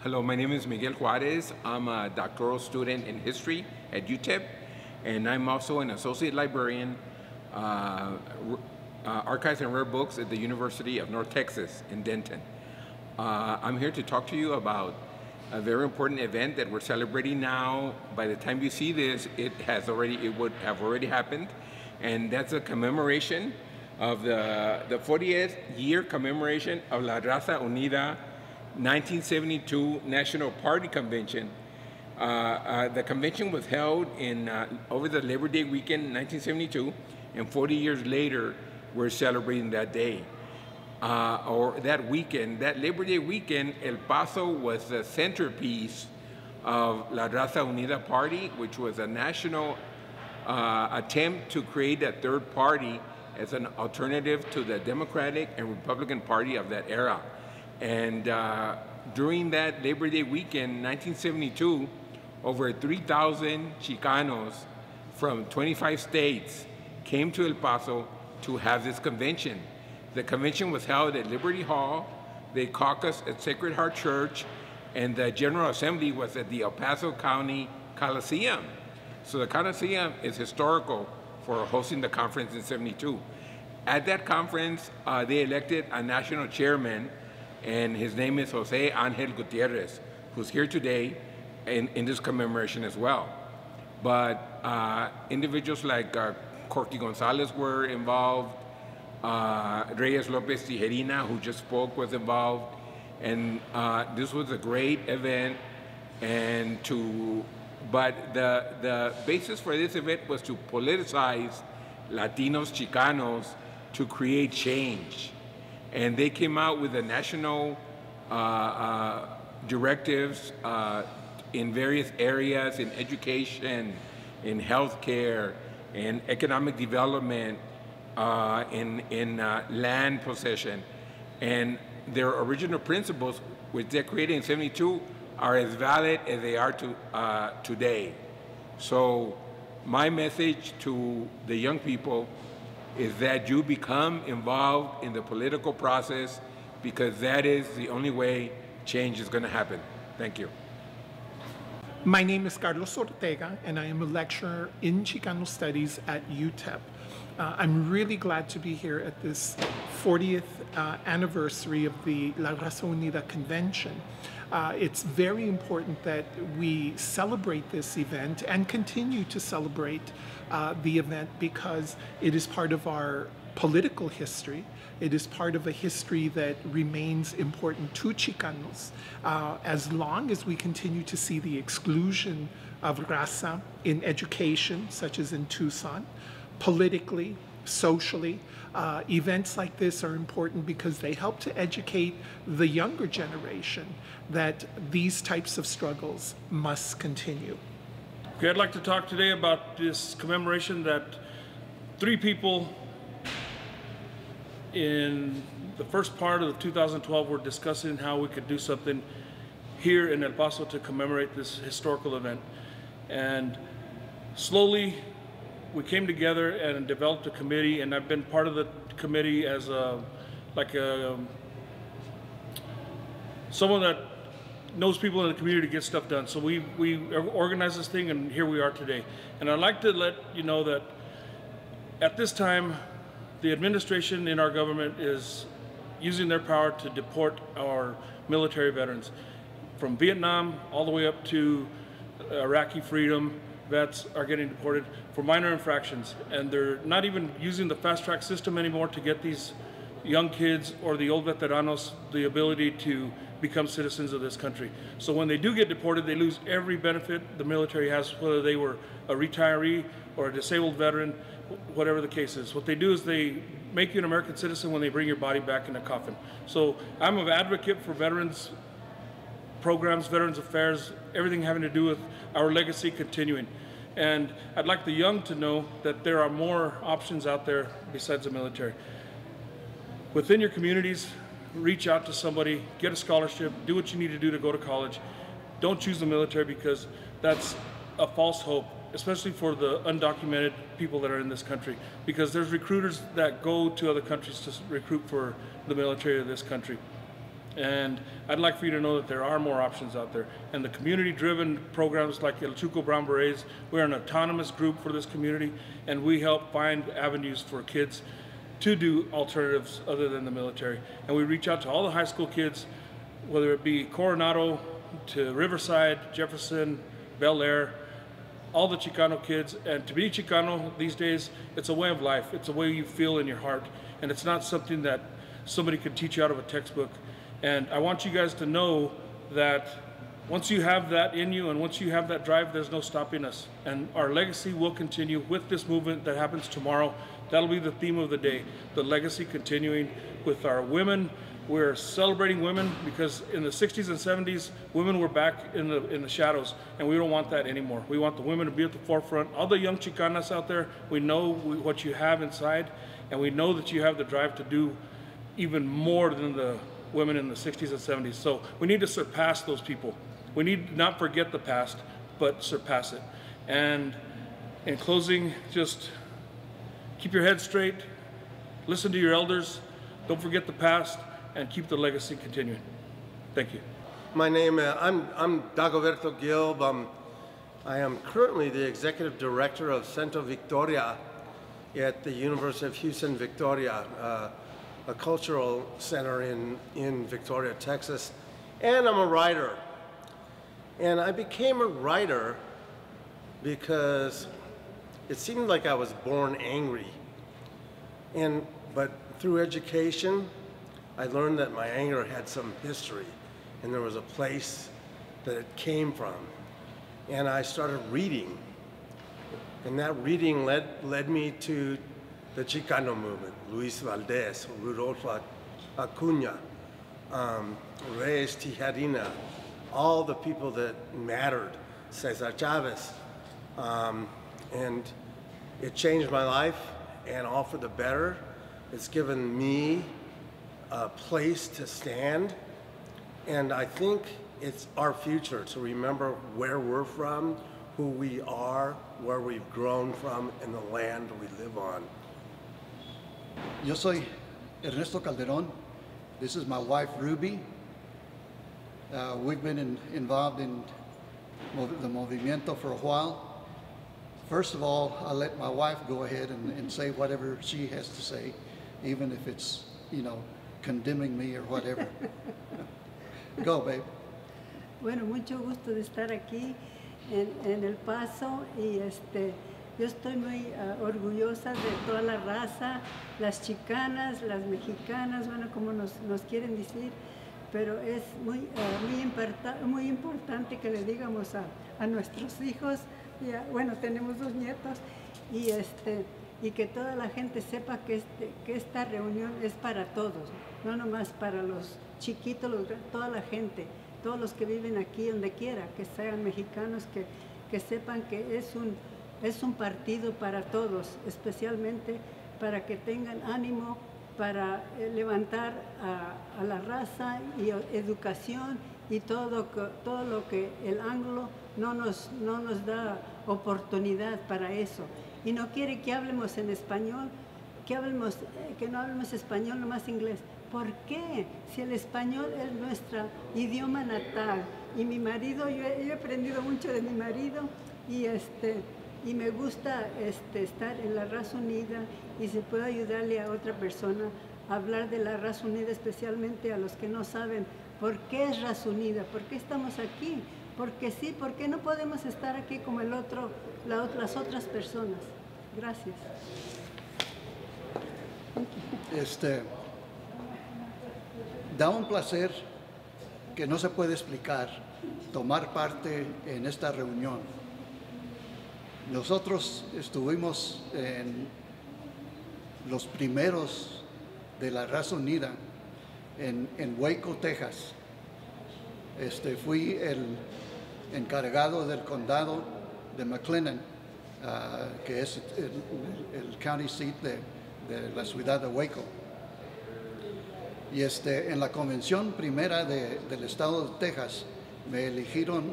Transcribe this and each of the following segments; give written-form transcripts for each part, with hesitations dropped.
Hello, my name is Miguel Juarez. I'm a doctoral student in history at UTEP, and I'm also an associate librarian, archives and rare books at the University of North Texas in Denton. I'm here to talk to you about a very important event that we're celebrating now. By the time you see this, it would have already happened, and that's a commemoration of the 40th year commemoration of La Raza Unida 1972 National Party Convention. The convention was held over the Labor Day weekend in 1972, and 40 years later, we're celebrating that day. Or that weekend, that Labor Day weekend, El Paso was the centerpiece of La Raza Unida Party, which was a national attempt to create a third party as an alternative to the Democratic and Republican Party of that era. And during that Labor Day weekend, 1972, over 3,000 Chicanos from 25 states came to El Paso to have this convention. The convention was held at Liberty Hall, they caucused at Sacred Heart Church, and the General Assembly was at the El Paso County Coliseum. So the Coliseum is historical for hosting the conference in '72. At that conference, they elected a national chairman, and his name is Jose Angel Gutierrez, who's here today in this commemoration as well. But individuals like Corky Gonzalez were involved, Reyes Lopez Tijerina, who just spoke, was involved, and this was a great event. But the basis for this event was to politicize Latinos, Chicanos, to create change. And they came out with the national directives in various areas, in education, in healthcare, in economic development, in land possession. And their original principles, which they created in '72, are as valid as they are today. So my message to the young people is that you become involved in the political process, because that is the only way change is going to happen. Thank you. My name is Carlos Ortega, and I am a lecturer in Chicano Studies at UTEP. I'm really glad to be here at this 40th anniversary of the La Raza Unida Convention. It's very important that we celebrate this event and continue to celebrate the event, because it is part of our political history. It is part of a history that remains important to Chicanos as long as we continue to see the exclusion of raza in education, such as in Tucson, politically, socially. Events like this are important because they help to educate the younger generation that these types of struggles must continue. Okay, I'd like to talk today about this commemoration that 3 people in the first part of 2012 were discussing how we could do something here in El Paso to commemorate this historical event. And slowly we came together and developed a committee, and I've been part of the committee as someone that knows people in the community to get stuff done. So we organized this thing, and here we are today. And I'd like to let you know that at this time, the administration in our government is using their power to deport our military veterans from Vietnam all the way up to Iraqi freedom. Vets are getting deported for minor infractions, and they're not even using the fast track system anymore to get these young kids or the old veteranos the ability to become citizens of this country. So when they do get deported, they lose every benefit the military has, whether they were a retiree or a disabled veteran, whatever the case is. What they do is they make you an American citizen when they bring your body back in a coffin. So I'm an advocate for veterans programs, Veterans Affairs, everything having to do with our legacy continuing. And I'd like the young to know that there are more options out there besides the military. Within your communities, reach out to somebody, get a scholarship, do what you need to do to go to college. Don't choose the military, because that's a false hope, especially for the undocumented people that are in this country, because there's recruiters that go to other countries to recruit for the military of this country. And I'd like for you to know that there are more options out there. And the community-driven programs like El Chuco Brown Berets, we're an autonomous group for this community, and we help find avenues for kids to do alternatives other than the military. And we reach out to all the high school kids, whether it be Coronado to Riverside, Jefferson, Bel Air, all the Chicano kids. And to be Chicano these days, it's a way of life. It's a way you feel in your heart. And it's not something that somebody could teach you out of a textbook. And I want you guys to know that once you have that in you and once you have that drive, there's no stopping us. And our legacy will continue with this movement that happens tomorrow. That'll be the theme of the day, the legacy continuing with our women. We're celebrating women because in the 60s and 70s, women were back in the shadows, and we don't want that anymore. We want the women to be at the forefront. All the young Chicanas out there, we know what you have inside, and we know that you have the drive to do even more than the women in the 60s and 70s. So we need to surpass those people. We need not forget the past, but surpass it. And in closing, just keep your head straight, listen to your elders, don't forget the past, and keep the legacy continuing. Thank you. My name, I'm Dagoberto Gilb. I am currently the executive director of Centro Victoria at the University of Houston, Victoria, a cultural center in Victoria, Texas. And I'm a writer. And I became a writer because it seemed like I was born angry. But through education, I learned that my anger had some history, and there was a place that it came from. And I started reading, and that reading led me to the Chicano movement, Luis Valdez, Rudolfo Acuña, Reyes Tijerina, all the people that mattered, Cesar Chavez. And it changed my life, and all for the better. It's given me a place to stand, and I think it's our future to remember where we're from, who we are, where we've grown from, and the land we live on. Yo soy Ernesto Calderón. This is my wife, Ruby. We've been involved in the movimiento for a while. First of all, I'll let my wife go ahead and say whatever she has to say, even if it's, condemning me or whatever. Go, babe. Bueno, mucho gusto de estar aquí en El Paso y yo estoy muy orgullosa de toda la raza, las chicanas, las mexicanas, bueno, como nos quieren decir, pero es muy importante que le digamos a nuestros hijos, bueno, tenemos 2 nietos, y que toda la gente sepa que esta reunión es para todos, no nomás para los chiquitos, toda la gente, todos los que viven aquí, donde quiera, que sean mexicanos, que sepan que es un partido para todos, especialmente para que tengan ánimo para levantar a la raza y educación y todo lo que el anglo no nos da oportunidad para eso. Y no quiere que hablemos en español, que no hablemos español, nomás inglés. ¿Por qué? Si el español es nuestro idioma natal. Y mi marido, yo he aprendido mucho de mi marido y me gusta estar en la Raza Unida y si puedo ayudarle a otra persona a hablar de la Raza Unida, especialmente a los que no saben por qué es Raza Unida, por qué estamos aquí. Porque sí, ¿por qué no podemos estar aquí como las otras personas? Gracias. Da un placer que no se puede explicar tomar parte en esta reunión. Nosotros estuvimos en los primeros de la Raza Unida en Waco, Texas. Fui el encargado del condado de McLennan, que es el county seat de la ciudad de Waco. Y en la convención primera del estado de Texas me eligieron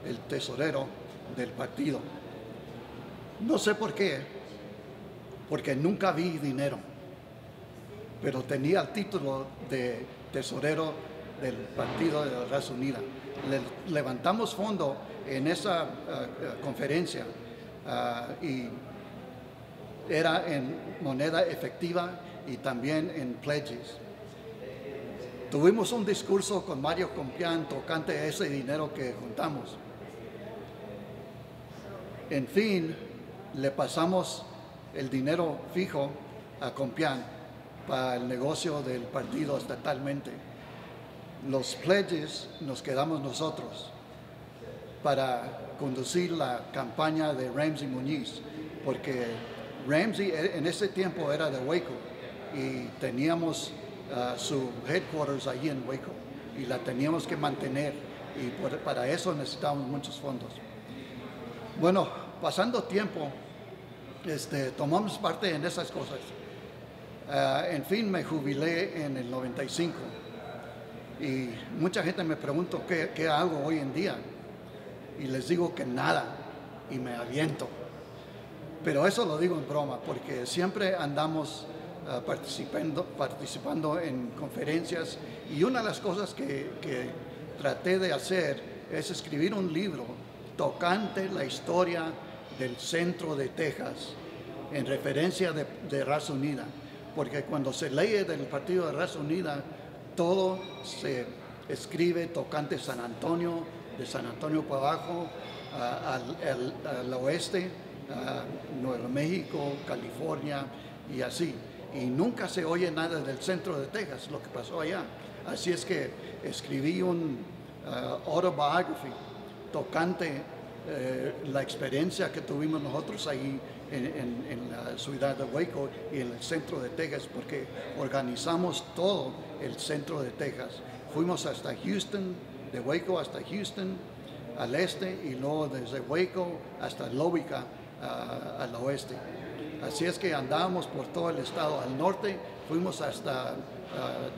el tesorero del partido. No sé por qué, porque nunca vi dinero, pero tenía el título de tesorero del Partido de la Raza Unida. Levantamos fondo en esa conferencia y era en moneda efectiva y también en pledges. Tuvimos un discurso con Mario Compián tocante ese dinero que juntamos. En fin, le pasamos el dinero fijo a Compián para el negocio del partido estatalmente. Los pledges nos quedamos nosotros para conducir la campaña de Ramsey Muñiz, porque Ramsey en ese tiempo era de Waco y teníamos su headquarters allí en Waco y la teníamos que mantener y para eso necesitábamos muchos fondos. Bueno, pasando tiempo, tomamos parte en esas cosas. En fin, me jubilé en el 95 y mucha gente me pregunta qué hago hoy en día y les digo que nada y me aviento. Pero eso lo digo en broma porque siempre andamos participando en conferencias y una de las cosas que traté de hacer es escribir un libro tocante la historia del centro de Texas en referencia de Raza Unida, porque cuando se lee del Partido de Raza Unida todo se escribe tocante San Antonio, de San Antonio para abajo al oeste, Nuevo México, California y así. Y nunca se oye nada del centro de Texas, lo que pasó allá. Así es que escribí un autobiography tocante la experiencia que tuvimos nosotros ahí en la ciudad de Waco y en el centro de Texas, porque organizamos todo el centro de Texas. Fuimos hasta Houston, de Waco hasta Houston, al este, y luego desde Waco hasta Lubbock, al oeste. Así es que andábamos por todo el estado. Al norte fuimos hasta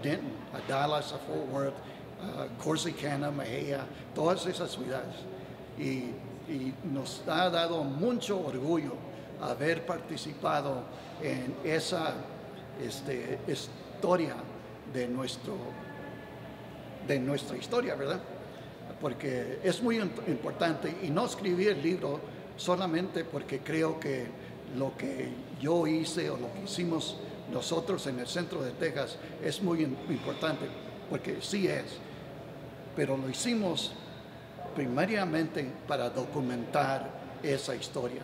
Denton, a Dallas, a Fort Worth, Corsicana, Mejía, todas esas ciudades. Y nos ha dado mucho orgullo haber participado en esa historia de nuestra historia, ¿verdad? Porque es muy importante, y no escribí el libro solamente porque creo que lo que yo hice o lo que hicimos nosotros en el centro de Texas es muy importante, porque sí es, pero lo hicimos primariamente para documentar esa historia.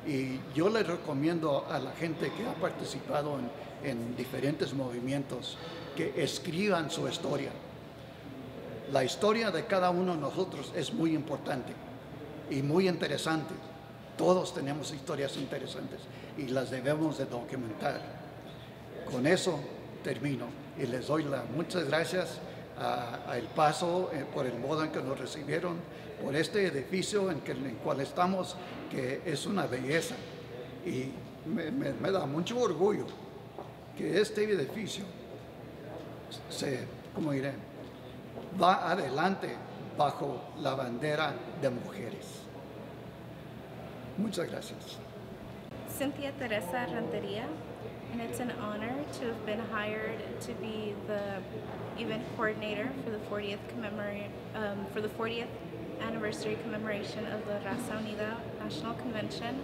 Y yo le recomiendo a la gente que ha participado en diferentes movimientos que escriban su historia. La historia de cada uno de nosotros es muy importante y muy interesante. Todos tenemos historias interesantes y las debemos de documentar. Con eso termino y les doy muchas gracias a El Paso por el modo en que nos recibieron, por este edificio en el cual estamos, que es una belleza. Y me da mucho orgullo que este edificio va adelante bajo la bandera de mujeres. Muchas gracias. Cynthia Teresa Renteria, and it's an honor to have been hired to be the event coordinator for the 40th anniversary commemoration of the Raza Unida National Convention.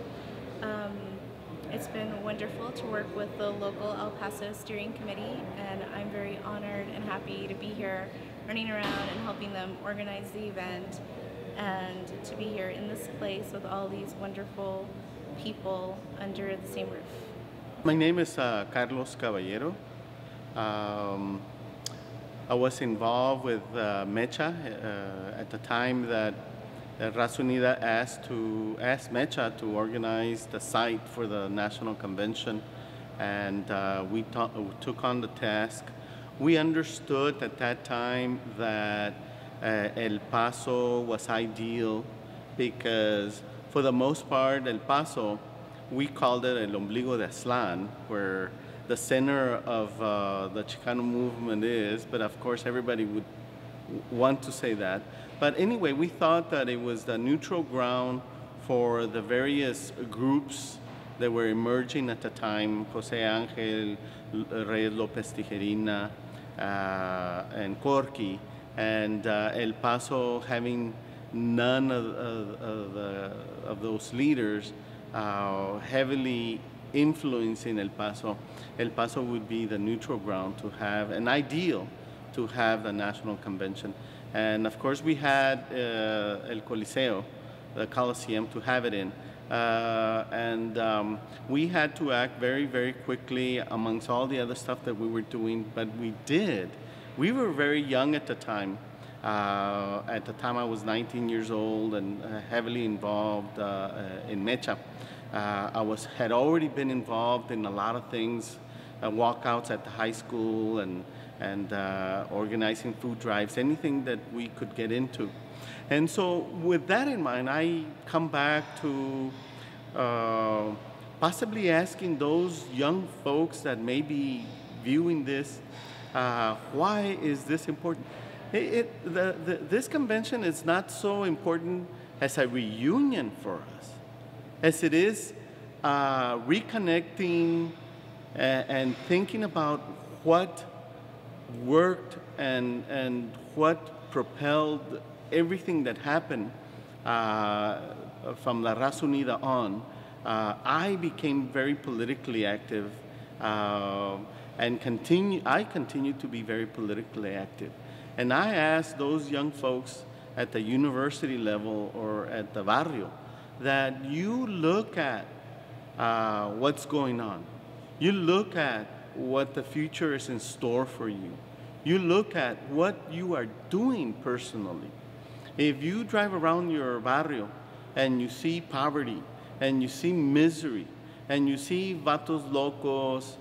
It's been wonderful to work with the local El Paso Steering Committee, and I'm very honored and happy to be here running around and helping them organize the event, and to be here in this place with all these wonderful people under the same roof. My name is Carlos Caballero. I was involved with Mecha at the time that Raza Unida asked Mecha to organize the site for the National Convention, and we took on the task. We understood at that time that El Paso was ideal because, for the most part, El Paso, we called it El Ombligo de Aztlán, where the center of the Chicano movement is, but of course everybody would want to say that. But anyway, we thought that it was the neutral ground for the various groups that were emerging at the time, Jose Angel, Reyes Lopez Tijerina, and Corky, and El Paso having none of those leaders heavily influencing El Paso. El Paso would be the neutral ground to have, an ideal to have the national convention. And of course we had El Coliseo, the Coliseum, to have it in. We had to act very, very quickly amongst all the other stuff that we were doing, but we did. We were very young at the time. At the time I was 19 years old and heavily involved in Mecha. Had already been involved in a lot of things, walkouts at the high school and organizing food drives, anything that we could get into. And so with that in mind, I come back to possibly asking those young folks that may be viewing this, why is this important? This convention is not so important as a reunion for us, as it is reconnecting and thinking about what worked and what propelled everything that happened from La Raza Unida on. I became very politically active and I continue to be very politically active. And I ask those young folks at the university level or at the barrio that you look at what's going on. You look at what the future is in store for you. You look at what you are doing personally. If you drive around your barrio and you see poverty and you see misery and you see vatos locos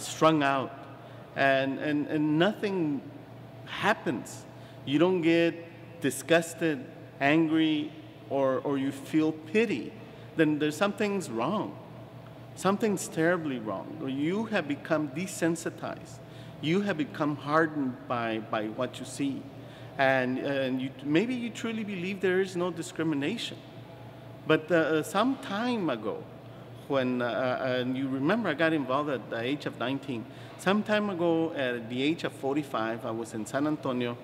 strung out and nothing happens, you don't get disgusted, angry, or you feel pity, then there's something's wrong. Something's terribly wrong. Or you have become desensitized. You have become hardened by what you see. And maybe you truly believe there is no discrimination. But some time ago, when, and you remember I got involved at the age of 19, some time ago at the age of 45, I was in San Antonio,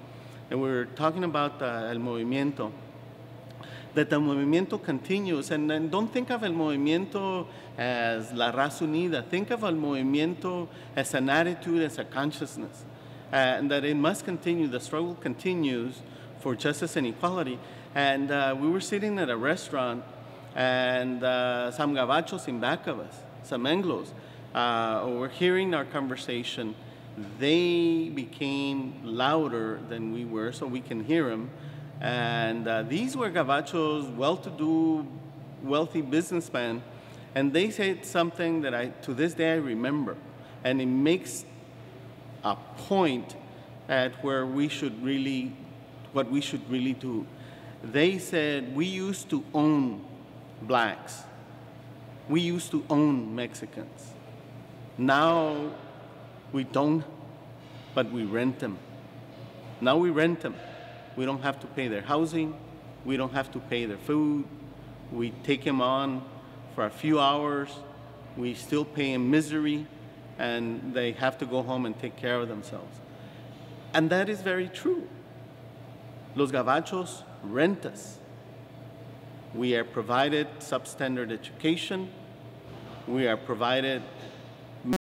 and we were talking about El Movimiento, that the Movimiento continues, and don't think of El Movimiento as La Raza Unida, think of El Movimiento as an attitude, as a consciousness, and that it must continue, the struggle continues for justice and equality. And we were sitting at a restaurant, and some gabachos in back of us, some Anglos, were hearing our conversation. They became louder than we were, so we can hear them. And these were gabachos, well-to-do, wealthy businessmen, and they said something that to this day I remember, and it makes a point at where we should really, what we should really do. They said, we used to own blacks. We used to own Mexicans. Now we don't, but we rent them. Now we rent them. We don't have to pay their housing. We don't have to pay their food. We take them on for a few hours. We still pay them misery, and they have to go home and take care of themselves. And that is very true. Los gabachos rent us. We are provided substandard education. We are provided